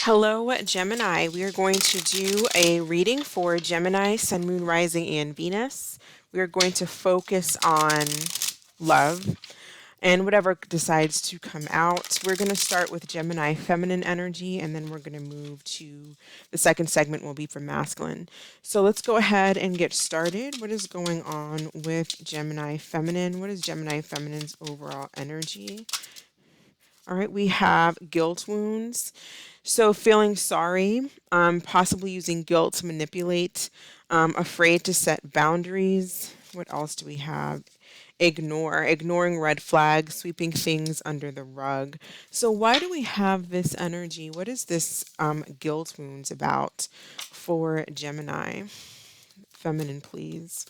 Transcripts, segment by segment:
Hello, Gemini. We are going to do a reading for Gemini, Sun, Moon, Rising, and Venus. We are going to focus on love and whatever decides to come out. We're going to start with Gemini feminine energy, and then we're going to move to the second segment will be for masculine. So let's go ahead and get started. What is going on with Gemini feminine? What is Gemini feminine's overall energy? All right, we have guilt wounds. So feeling sorry, possibly using guilt to manipulate, afraid to set boundaries. What else do we have? Ignoring red flags, sweeping things under the rug. So why do we have this energy? What is this guilt wounds about for Gemini? Feminine, please.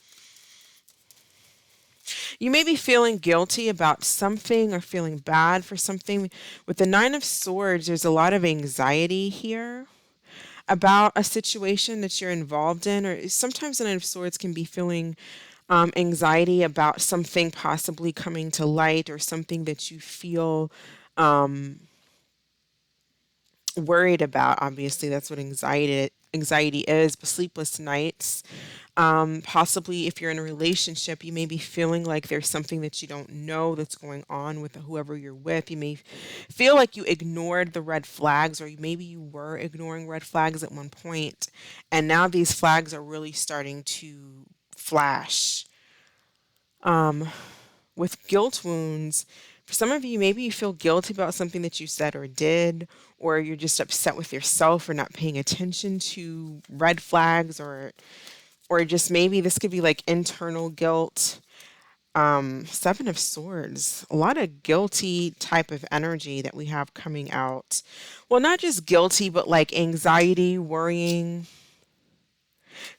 You may be feeling guilty about something or feeling bad for something. With the Nine of Swords, there's a lot of anxiety here about a situation that you're involved in, or sometimes the Nine of Swords can be feeling anxiety about something possibly coming to light or something that you feel worried about. Obviously, that's what anxiety is, but sleepless nights. Possibly if you're in a relationship, you may be feeling like there's something that you don't know that's going on with whoever you're with. You may feel like you ignored the red flags, or maybe you were ignoring red flags at one point, and now these flags are really starting to flash. With guilt wounds, for some of you, maybe you feel guilty about something that you said or did, or you're just upset with yourself for not paying attention to red flags, or just maybe this could be like internal guilt. Seven of Swords, a lot of guilty type of energy that we have coming out. Well, not just guilty, but like anxiety, worrying.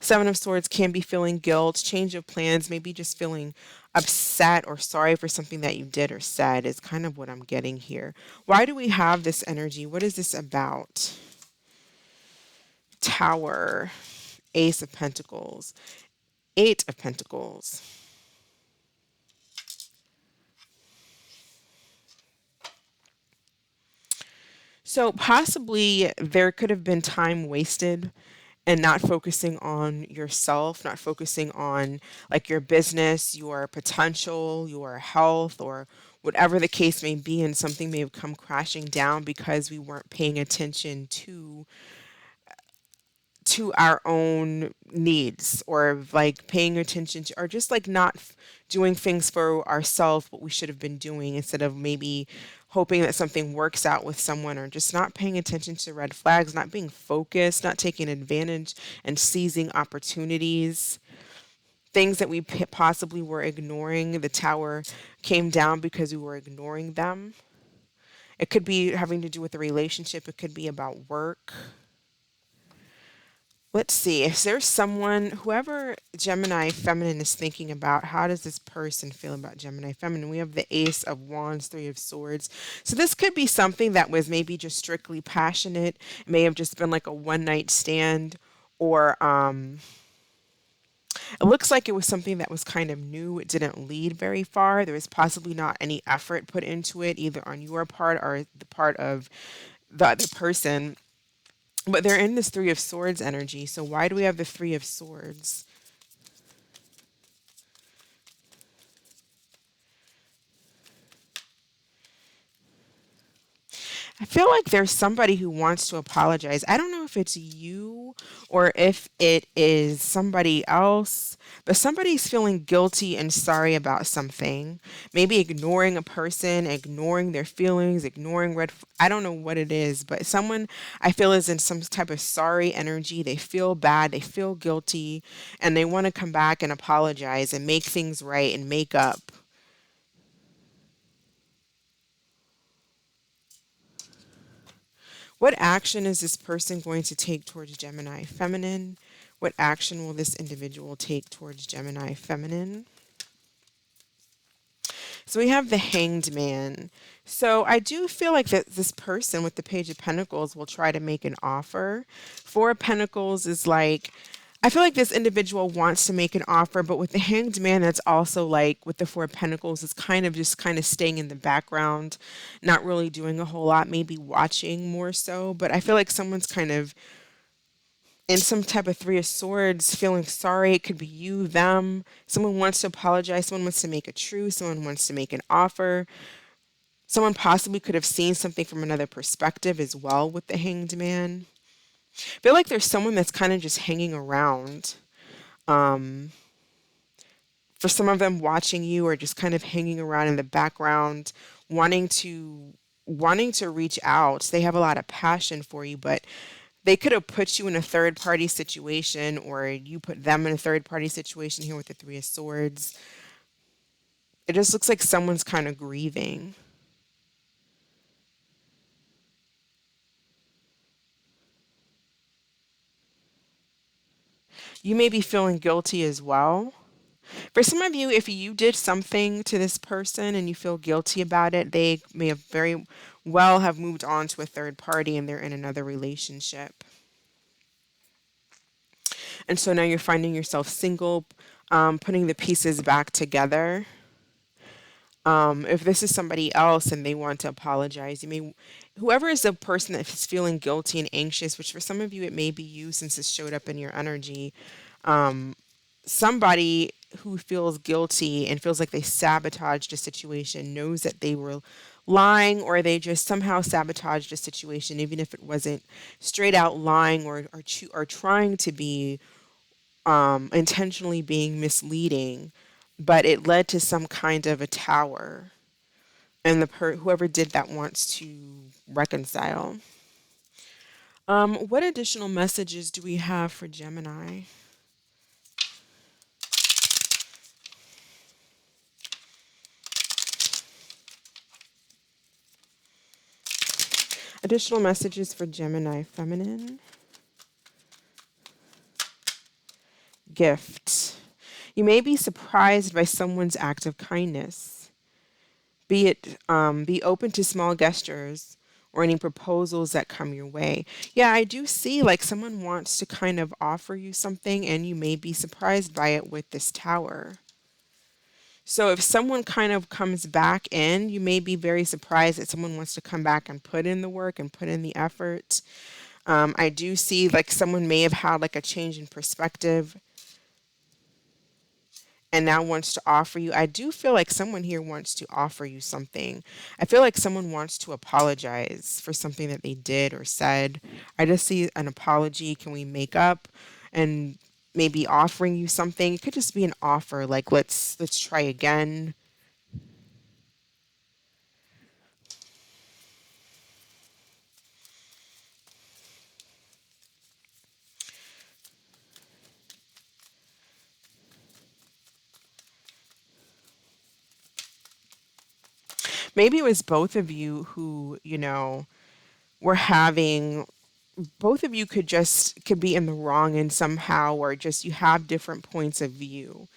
Seven of Swords can be feeling guilt, change of plans, maybe just feeling upset or sorry for something that you did or said is kind of what I'm getting here. Why do we have this energy? What is this about? Tower, Ace of Pentacles, Eight of Pentacles. So possibly there could have been time wasted and not focusing on yourself, not focusing on like your business, your potential, your health, or whatever the case may be, and something may have come crashing down because we weren't paying attention to our own needs, or like paying attention to, or just like not doing things for ourselves what we should have been doing, instead of maybe hoping that something works out with someone, or just not paying attention to red flags, not being focused, not taking advantage and seizing opportunities. Things that we possibly were ignoring, the tower came down because we were ignoring them. It could be having to do with a relationship, it could be about work. Let's see, if there's someone, whoever Gemini feminine is thinking about, how does this person feel about Gemini feminine? We have the Ace of Wands, Three of Swords. So this could be something that was maybe just strictly passionate. It may have just been like a one night stand, or it looks like it was something that was kind of new. It didn't lead very far. There was possibly not any effort put into it, either on your part or the part of the other person. But they're in this Three of Swords energy. So why do we have the Three of Swords? I feel like there's somebody who wants to apologize. I don't know if it's you or if it is somebody else, but somebody's feeling guilty and sorry about something. Maybe ignoring a person, ignoring their feelings, ignoring I don't know what it is, but someone I feel is in some type of sorry energy. They feel bad, they feel guilty, and they want to come back and apologize and make things right and make up. What action is this person going to take towards Gemini feminine? What action will this individual take towards Gemini feminine? So we have the Hanged Man. So I do feel like that this person with the Page of Pentacles will try to make an offer. Four of Pentacles is like I feel like this individual wants to make an offer, but with the Hanged Man, that's also like with the Four of Pentacles, it's kind of just kind of staying in the background, not really doing a whole lot, maybe watching more so. But I feel like someone's kind of in some type of Three of Swords, feeling sorry. It could be you, them. Someone wants to apologize. Someone wants to make a truce. Someone wants to make an offer. Someone possibly could have seen something from another perspective as well with the Hanged Man. I feel like there's someone that's kind of just hanging around. For some of them, watching you or just kind of hanging around in the background, wanting to reach out. They have a lot of passion for you, but they could have put you in a third party situation, or you put them in a third party situation here with the Three of Swords. It just looks like someone's kind of grieving. You may be feeling guilty as well. For some of you, if you did something to this person and you feel guilty about it, they may have very well have moved on to a third party and they're in another relationship. And so now you're finding yourself single, putting the pieces back together. If this is somebody else and they want to apologize, whoever is the person that is feeling guilty and anxious, which for some of you it may be you since it showed up in your energy, somebody who feels guilty and feels like they sabotaged a situation knows that they were lying, or they just somehow sabotaged a situation, even if it wasn't straight out lying or trying to be intentionally being misleading, but it led to some kind of a tower. And whoever did that wants to reconcile. What additional messages do we have for Gemini? Additional messages for Gemini feminine. Gift. You may be surprised by someone's act of kindness. Be open to small gestures or any proposals that come your way. Yeah, I do see like someone wants to kind of offer you something and you may be surprised by it with this tower. So if someone kind of comes back in, you may be very surprised that someone wants to come back and put in the work and put in the effort. I do see like someone may have had like a change in perspective and now wants to offer you. I do feel like someone here wants to offer you something. I feel like someone wants to apologize for something that they did or said. I just see an apology. Can we make up? And maybe offering you something. It could just be an offer, like let's try again. Maybe it was both of you who, were having both of you could be in the wrong and somehow, or just you have different points of view.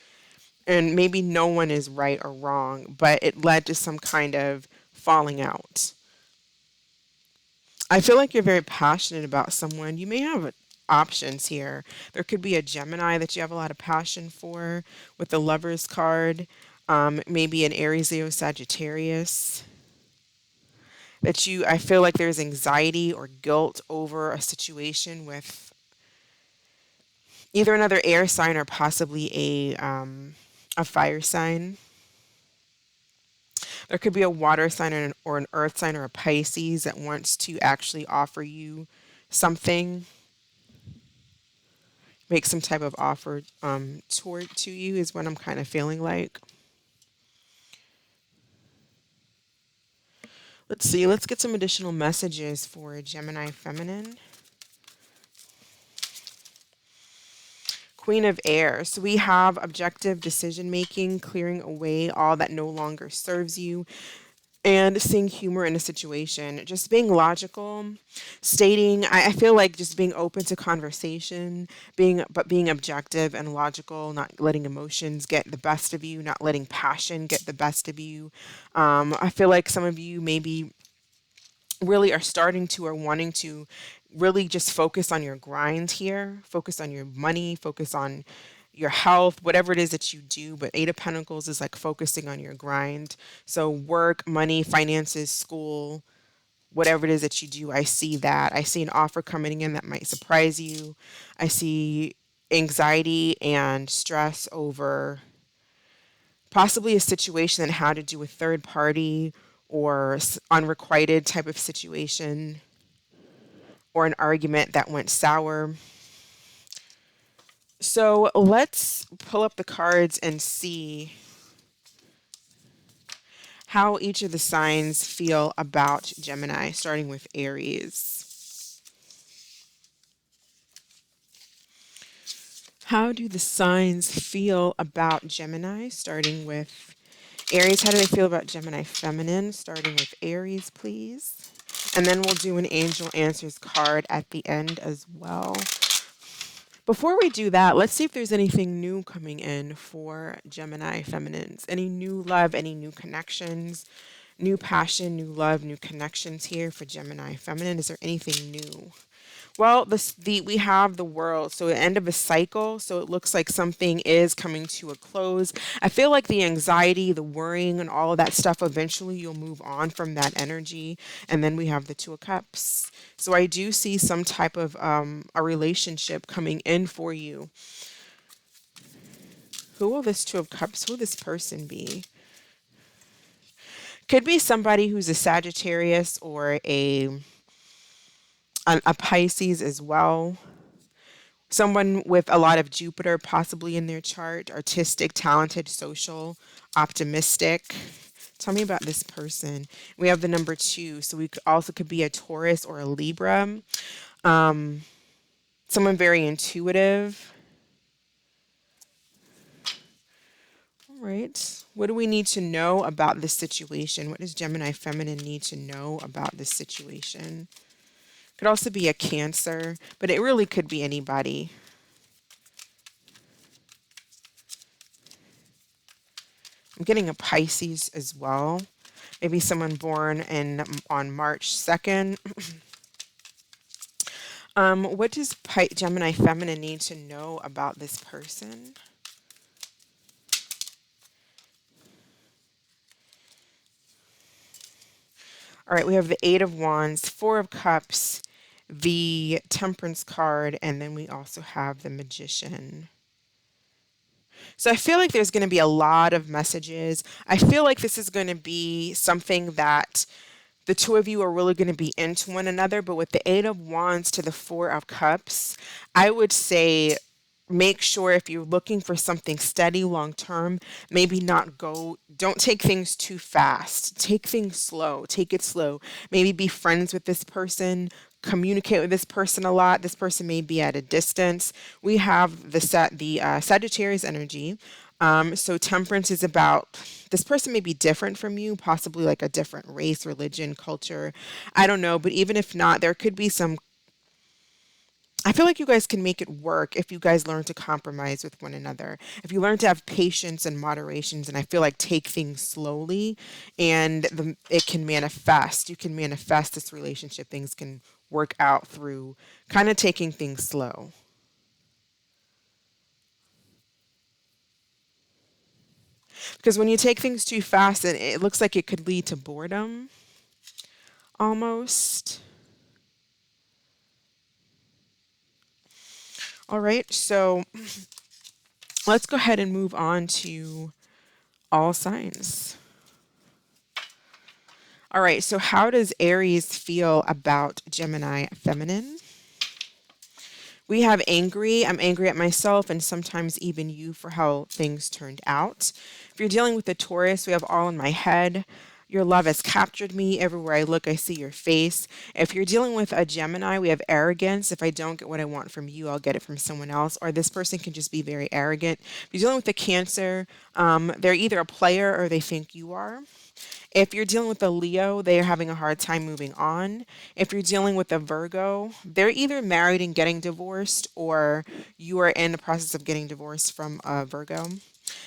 And maybe no one is right or wrong, but it led to some kind of falling out. I feel like you're very passionate about someone. You may have options here. There could be a Gemini that you have a lot of passion for with the Lovers card. Maybe an Aries, Leo, Sagittarius. I feel like there's anxiety or guilt over a situation with either another air sign or possibly a fire sign. There could be a water sign or an earth sign or a Pisces that wants to actually offer you something, make some type of offer to you is what I'm kind of feeling like. Let's see. Let's get some additional messages for Gemini feminine. Queen of Air. So we have objective decision making, clearing away all that no longer serves you, and seeing humor in a situation. Just being logical, stating. I feel like just being open to conversation, being objective and logical, not letting emotions get the best of you, not letting passion get the best of you. I feel like some of you maybe really are starting to or wanting to really just focus on your grind here, focus on your money, focus on your health, whatever it is that you do. But Eight of Pentacles is like focusing on your grind. So work, money, finances, school, whatever it is that you do, I see that. I see an offer coming in that might surprise you. I see anxiety and stress over possibly a situation that had to do with third party or unrequited type of situation or an argument that went sour. So let's pull up the cards and see how each of the signs feel about Gemini, starting with Aries. How do the signs feel about Gemini, starting with Aries? How do they feel about Gemini feminine, starting with Aries, please? And then we'll do an angel answers card at the end as well. Before we do that, let's see if there's anything new coming in for Gemini feminines. Any new love, any new connections, new passion, new love, new connections here for Gemini feminine. Is there anything new? Well, we have the World, so the end of a cycle. So it looks like something is coming to a close. I feel like the anxiety, the worrying, and all of that stuff. Eventually, you'll move on from that energy. And then we have the Two of Cups. So I do see some type of a relationship coming in for you. Who will this Two of Cups? Who will this person be? Could be somebody who's a Sagittarius or a Pisces as well. Someone with a lot of Jupiter possibly in their chart. Artistic, talented, social, optimistic. Tell me about this person. We have the number 2. So we could be a Taurus or a Libra. Someone very intuitive. All right. What do we need to know about this situation? What does Gemini feminine need to know about this situation? Could also be a Cancer, but it really could be anybody. I'm getting a Pisces as well. Maybe someone born on March 2nd. What does Gemini feminine need to know about this person? All right, we have the Eight of Wands, Four of Cups, the Temperance card, and then we also have the Magician. So I feel like there's going to be a lot of messages. I feel like this is going to be something that the two of you are really going to be into one another. But with the Eight of Wands to the Four of Cups, I would say make sure if you're looking for something steady long term, maybe don't take things too fast. Take things slow. Take it slow. Maybe be friends with this person. Communicate with this person a lot. This person may be at a distance. We have the Sagittarius energy. So temperance is about this person may be different from you, possibly like a different race, religion, culture. I don't know. But even if not, there could be some. I feel like you guys can make it work if you guys learn to compromise with one another. If you learn to have patience and moderations, and I feel like take things slowly, and it can manifest. You can manifest this relationship. Things can work out through kind of taking things slow. Because when you take things too fast, it looks like it could lead to boredom almost. All right, so let's go ahead and move on to all signs. All right, so how does Aries feel about Gemini feminine? We have angry. I'm angry at myself and sometimes even you for how things turned out. If you're dealing with a Taurus, we have all in my head. Your love has captured me. Everywhere I look, I see your face. If you're dealing with a Gemini, we have arrogance. If I don't get what I want from you, I'll get it from someone else. Or this person can just be very arrogant. If you're dealing with a Cancer, they're either a player or they think you are. If you're dealing with a Leo, they are having a hard time moving on. If you're dealing with a Virgo, they're either married and getting divorced or you are in the process of getting divorced from a Virgo.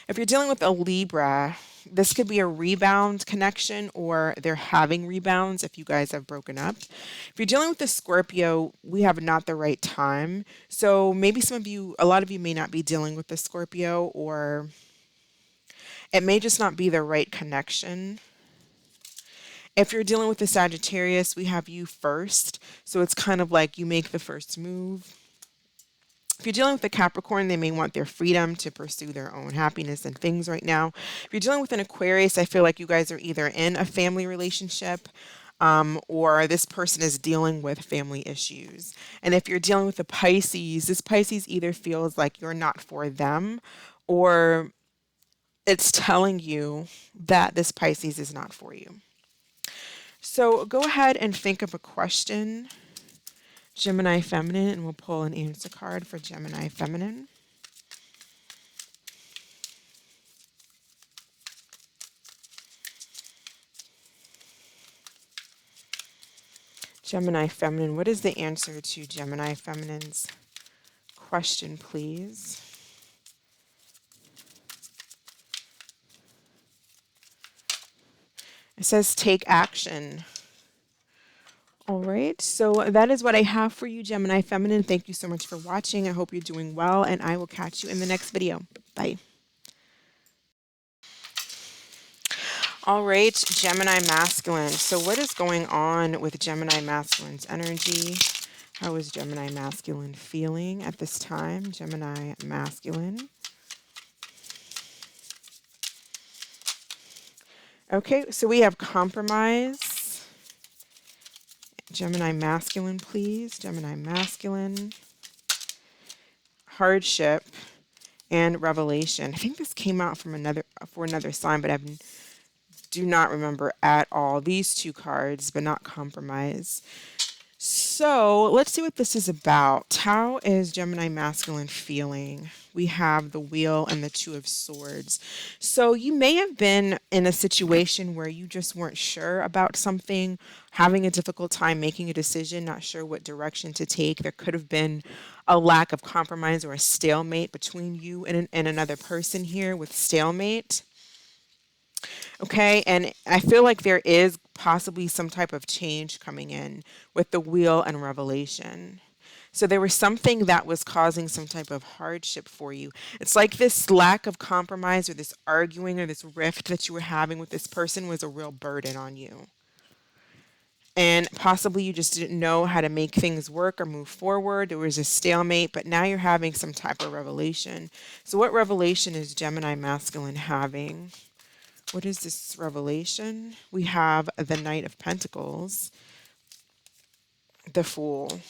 If you're dealing with a Libra, this could be a rebound connection, or they're having rebounds if you guys have broken up. If you're dealing with a Scorpio, we have not the right time. So maybe some of you, a lot of you may not be dealing with a Scorpio, or it may just not be the right connection. If you're dealing with a Sagittarius, we have you first. So it's kind of like you make the first move. If you're dealing with a Capricorn, they may want their freedom to pursue their own happiness and things right now. If you're dealing with an Aquarius, I feel like you guys are either in a family relationship, or this person is dealing with family issues. And if you're dealing with a Pisces, this Pisces either feels like you're not for them, or it's telling you that this Pisces is not for you. So go ahead and think of a question, Gemini Feminine, and we'll pull an answer card for Gemini Feminine. Gemini Feminine, what is the answer to Gemini Feminine's question, please? It says take action. All right, so that is what I have for you, Gemini Feminine. Thank you so much for watching. I hope you're doing well, and I will catch you in the next video. Bye. All right, Gemini Masculine. So what is going on with Gemini Masculine's energy? How is Gemini Masculine feeling at this time? Gemini Masculine. Okay, so we have compromise. Gemini Masculine, please. Gemini Masculine. Hardship and revelation. I think this came out from another sign, but I do not remember at all these two cards, but not compromise. So let's see what this is about. How is Gemini Masculine feeling? We have the Wheel and the Two of Swords. So you may have been in a situation where you just weren't sure about something, having a difficult time making a decision, not sure what direction to take. There could have been a lack of compromise or a stalemate between you and another person here with stalemate. Okay, and I feel like there is possibly some type of change coming in with the Wheel and revelation. So there was something that was causing some type of hardship for you. It's like this lack of compromise or this arguing or this rift that you were having with this person was a real burden on you. And possibly you just didn't know how to make things work or move forward. There was a stalemate, but now you're having some type of revelation. So what revelation is Gemini Masculine having? What is this revelation? We have the Knight of Pentacles, the Fool.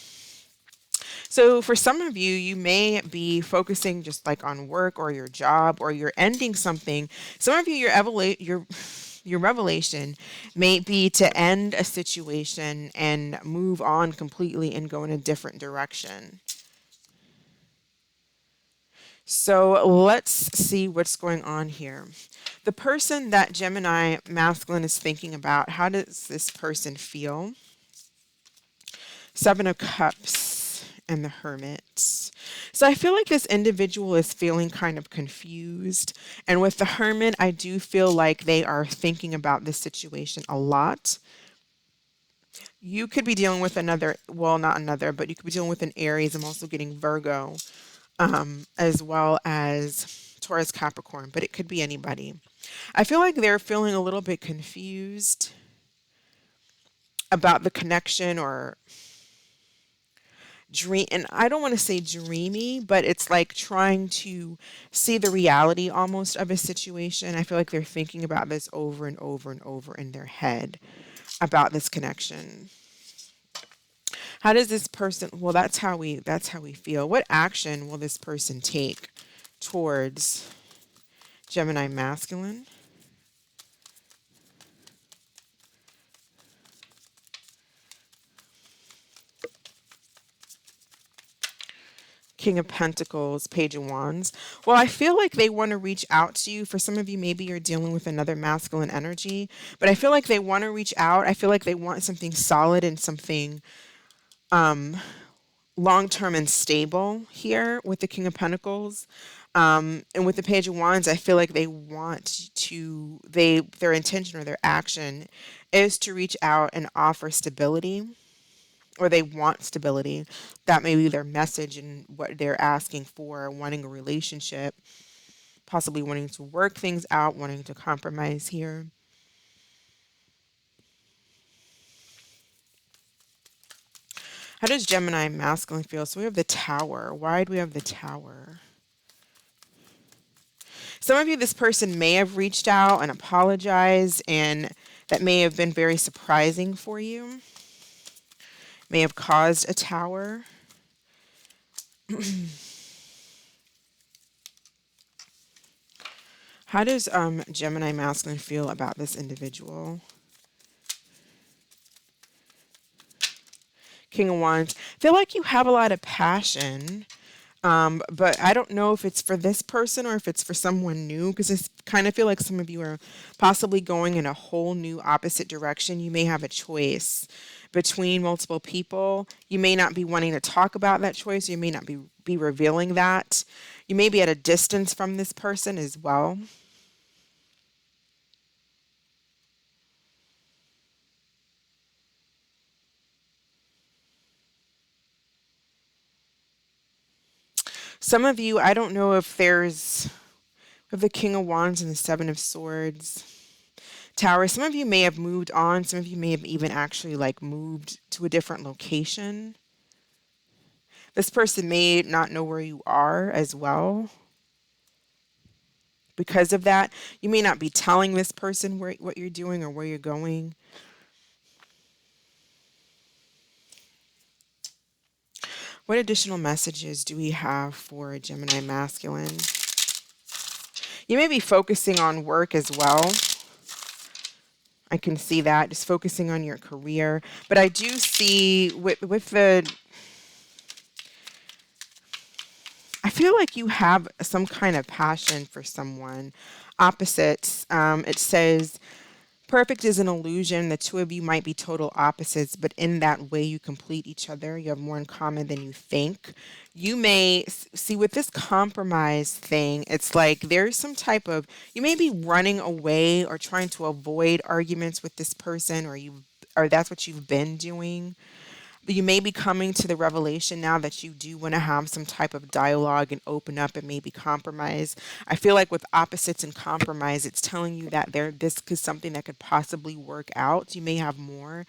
So for some of you, you may be focusing just like on work or your job, or you're ending something. Some of you, your revelation may be to end a situation and move on completely and go in a different direction. So let's see what's going on here. The person that Gemini Masculine is thinking about, how does this person feel? Seven of Cups and the Hermit. So I feel like this individual is feeling kind of confused. And with the Hermit, I do feel like they are thinking about this situation a lot. You could be dealing with another, well, not another, but you could be dealing with an Aries. I'm also getting Virgo, as well as Taurus, Capricorn, but it could be anybody. I feel like they're feeling a little bit confused about the connection, or dream, and I don't want to say dreamy, but it's like trying to see the reality almost of a situation. I feel like they're thinking about this over and over and over in their head about this connection. How does this person, well, that's how we feel. What action will this person take towards Gemini Masculine? King of Pentacles, Page of Wands. Well, I feel like they want to reach out to you. For some of you, maybe you're dealing with another masculine energy, but I feel like they want to reach out. I feel like they want something solid and something long-term and stable here with the King of Pentacles. And with the Page of Wands, I feel like they want to, their intention or their action is to reach out and offer stability, or they want stability. That may be their message and what they're asking for, wanting a relationship, possibly wanting to work things out, wanting to compromise here. How does Gemini masculine feel? So we have the Tower. Why do we have the Tower? Some of you, this person may have reached out and apologized, and that may have been very surprising for you. May have caused a Tower. How does Gemini masculine feel about this individual? King of Wands. Feel like you have a lot of passion, but I don't know if it's for this person or if it's for someone new, because I kind of feel like some of you are possibly going in a whole new opposite direction. You may have a choice between multiple people. You may not be wanting to talk about that choice. You may not be revealing that. You may be at a distance from this person as well. Some of you, I don't know if there's of the King of Wands and the Seven of Swords. Tower, some of you may have moved on. Some of you may have even actually like moved to a different location. This person may not know where you are as well. Because of that, you may not be telling this person what you're doing or where you're going. What additional messages do we have for Gemini masculine? You may be focusing on work as well. I can see that, just focusing on your career. But I do see with the, I feel like you have some kind of passion for someone. Opposites. It says, perfect is an illusion. The two of you might be total opposites, but in that way you complete each other. You have more in common than you think. You may see with this compromise thing, it's like there's some type of, you may be running away or trying to avoid arguments with this person, or that's what you've been doing. But you may be coming to the revelation now that you do want to have some type of dialogue and open up and maybe compromise. I feel like with opposites and compromise, it's telling you that this is something that could possibly work out. You may have more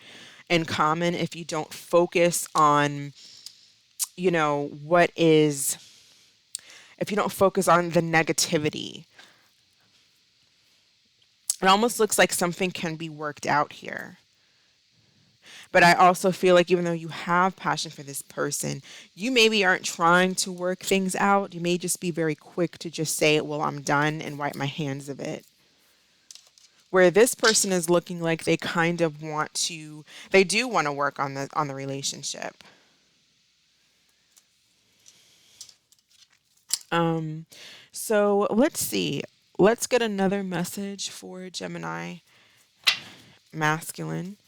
in common if you don't focus on, if you don't focus on the negativity. It almost looks like something can be worked out here. But I also feel like even though you have passion for this person, you maybe aren't trying to work things out. You may just be very quick to just say, well, I'm done and wipe my hands of it. Where this person is looking like they kind of they do want to work on the relationship. So let's see. Let's get another message for Gemini masculine.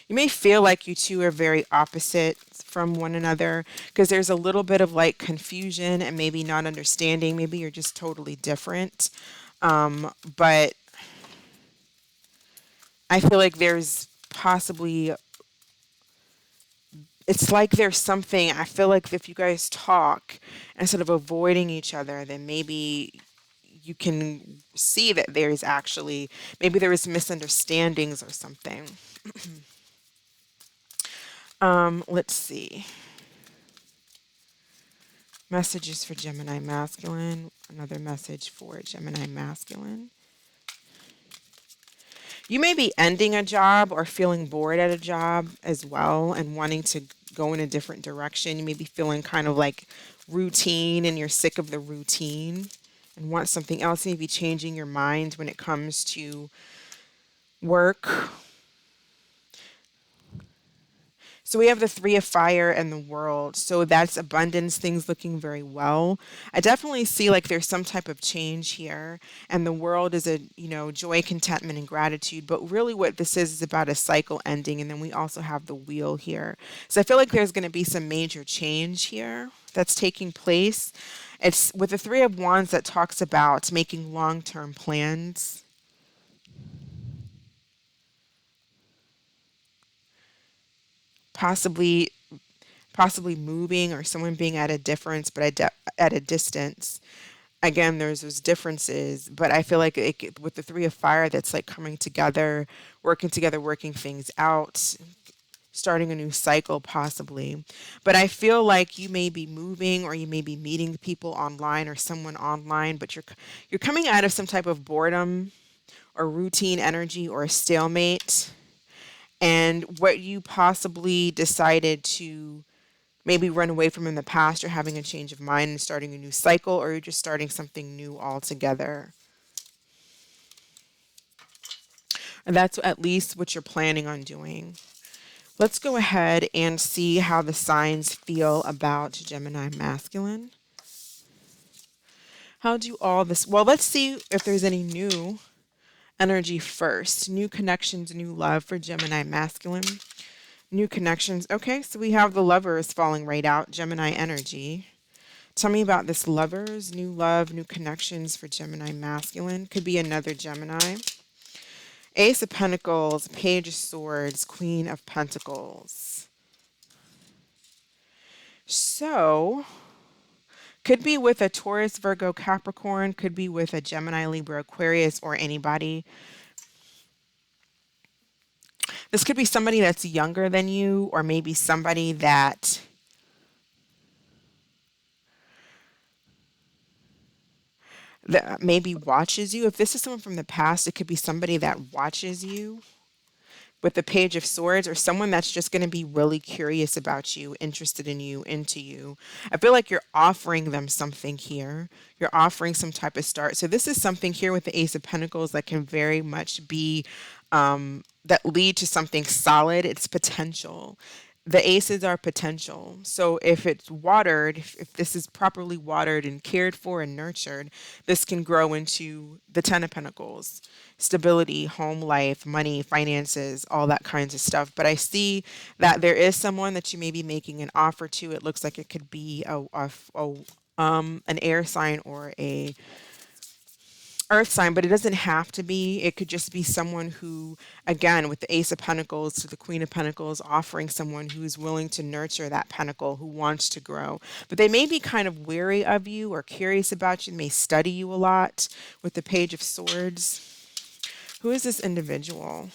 You may feel like you two are very opposite from one another because there's a little bit of like confusion and maybe not understanding. Maybe you're just totally different. But I feel like there's possibly, it's like there's something, I feel like if you guys talk instead of avoiding each other, then maybe you can see that there's actually, maybe there was misunderstandings or something. Let's see. Messages for Gemini masculine. Another message for Gemini masculine. You may be ending a job or feeling bored at a job as well and wanting to go in a different direction. You may be feeling kind of like routine and you're sick of the routine and want something else. You may be changing your mind when it comes to work. So we have the Three of Fire and the World. So that's abundance, things looking very well. I definitely see like there's some type of change here. And the World is a, joy, contentment, and gratitude. But really what this is about a cycle ending. And then we also have the Wheel here. So I feel like there's going to be some major change here that's taking place. It's with the Three of Wands that talks about making long-term plans. Possibly moving or someone being at a difference, but at a distance. Again, there's those differences, but I feel like with the Three of Fire, that's like coming together, working things out, starting a new cycle possibly. But I feel like you may be moving or you may be meeting people online or someone online, but you're coming out of some type of boredom or routine energy or a stalemate. And what you possibly decided to maybe run away from in the past, you're having a change of mind and starting a new cycle, or you're just starting something new altogether. And that's at least what you're planning on doing. Let's go ahead and see how the signs feel about Gemini Masculine. How do all this? Well, let's see if there's any new energy first. New connections, new love for Gemini Masculine. New connections. Okay, so we have the Lovers falling right out, Gemini energy. Tell me about this Lovers, new love, new connections for Gemini Masculine. Could be another Gemini. Ace of Pentacles, Page of Swords, Queen of Pentacles. So, could be with a Taurus, Virgo, Capricorn. Could be with a Gemini, Libra, Aquarius, or anybody. This could be somebody that's younger than you, or maybe somebody that maybe watches you. If this is someone from the past, it could be somebody that watches you with the Page of Swords, or someone that's just going to be really curious about you, interested in you, into you. I feel like you're offering them something here. You're offering some type of start. So this is something here with the Ace of Pentacles that can very much be that lead to something solid. It's potential. The aces are potential. So if it's watered, if this is properly watered and cared for and nurtured, this can grow into the Ten of Pentacles. Stability, home life, money, finances, all that kinds of stuff. But I see that there is someone that you may be making an offer to. It looks like it could be an air sign or a earth sign, but it doesn't have to be. It could just be someone who, again, with the Ace of Pentacles to the Queen of Pentacles, offering someone who's willing to nurture that pentacle, who wants to grow. But they may be kind of wary of you or curious about you, may study you a lot with the Page of Swords. Who is this individual?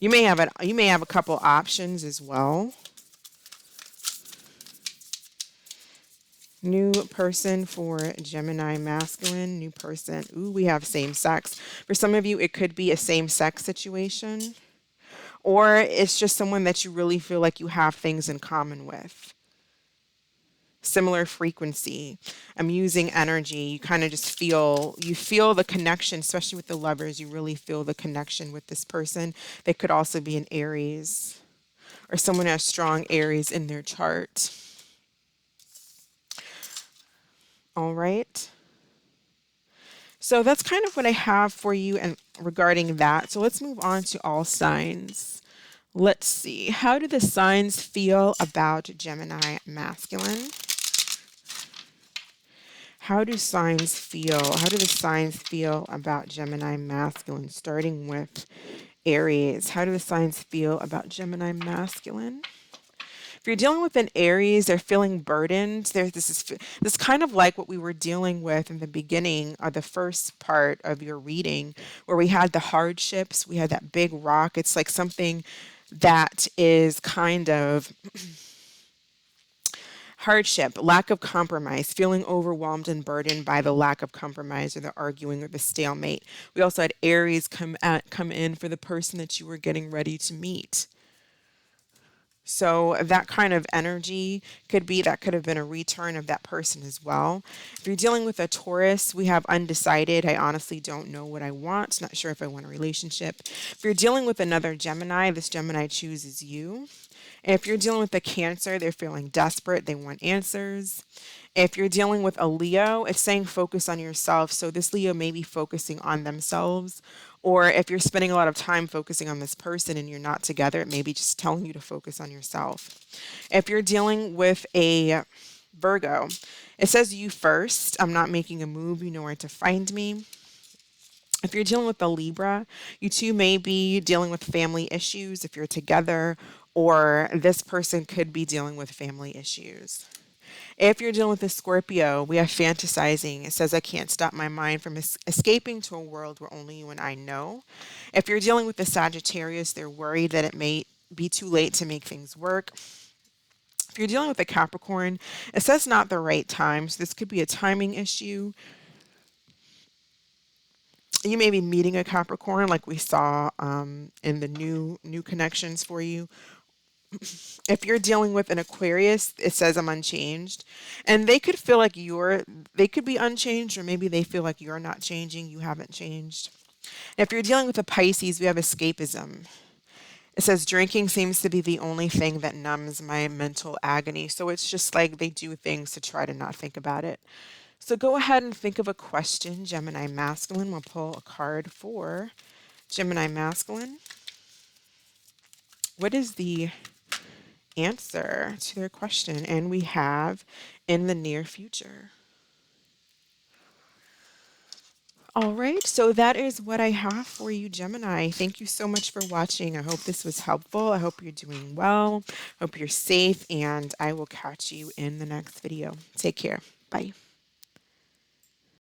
You may have a couple options as well. New person for Gemini Masculine. New person. Ooh, we have same sex. For some of you, it could be a same sex situation. Or it's just someone that you really feel like you have things in common with. Similar frequency, amusing energy. You kind of just feel the connection, especially with the Lovers. You really feel the connection with this person. They could also be an Aries or someone who has strong Aries in their chart. All right. So that's kind of what I have for you and regarding that. So let's move on to all signs. Let's see. How do the signs feel about Gemini Masculine? How do signs feel? How do the signs feel about Gemini Masculine? Starting with Aries. How do the signs feel about Gemini Masculine? If you're dealing with an Aries, they're feeling burdened. This is kind of like what we were dealing with in the beginning of the first part of your reading, where we had the hardships, we had that big rock. It's like something that is kind of hardship, lack of compromise, feeling overwhelmed and burdened by the lack of compromise or the arguing or the stalemate. We also had Aries come in for the person that you were getting ready to meet. So that kind of energy could have been a return of that person as well. If you're dealing with a Taurus, we have undecided. I honestly don't know what I want. Not sure if I want a relationship. If you're dealing with another Gemini, this Gemini chooses you. If you're dealing with a Cancer, they're feeling desperate. They want answers. If you're dealing with a Leo, it's saying focus on yourself. So this Leo may be focusing on themselves. Or if you're spending a lot of time focusing on this person and you're not together, it may be just telling you to focus on yourself. If you're dealing with a Virgo, it says you first. I'm not making a move. You know where to find me. If you're dealing with a Libra, you two may be dealing with family issues if you're together, or this person could be dealing with family issues. If you're dealing with a Scorpio, we have fantasizing. It says, I can't stop my mind from escaping to a world where only you and I know. If you're dealing with the Sagittarius, they're worried that it may be too late to make things work. If you're dealing with a Capricorn, it says not the right time. So this could be a timing issue. You may be meeting a Capricorn like we saw in the new connections for you. If you're dealing with an Aquarius, it says I'm unchanged. And they could feel like they could be unchanged, or maybe they feel like you're not changing, you haven't changed. And if you're dealing with a Pisces, we have escapism. It says drinking seems to be the only thing that numbs my mental agony. So it's just like they do things to try to not think about it. So go ahead and think of a question, Gemini Masculine. We'll pull a card for Gemini Masculine. What is the answer to their question? And we have in the near future. All right, so that is what I have for you, Gemini. Thank you so much for watching. I hope this was helpful. I hope you're doing well. Hope you're safe, and I will catch you in the next video. Take care. Bye.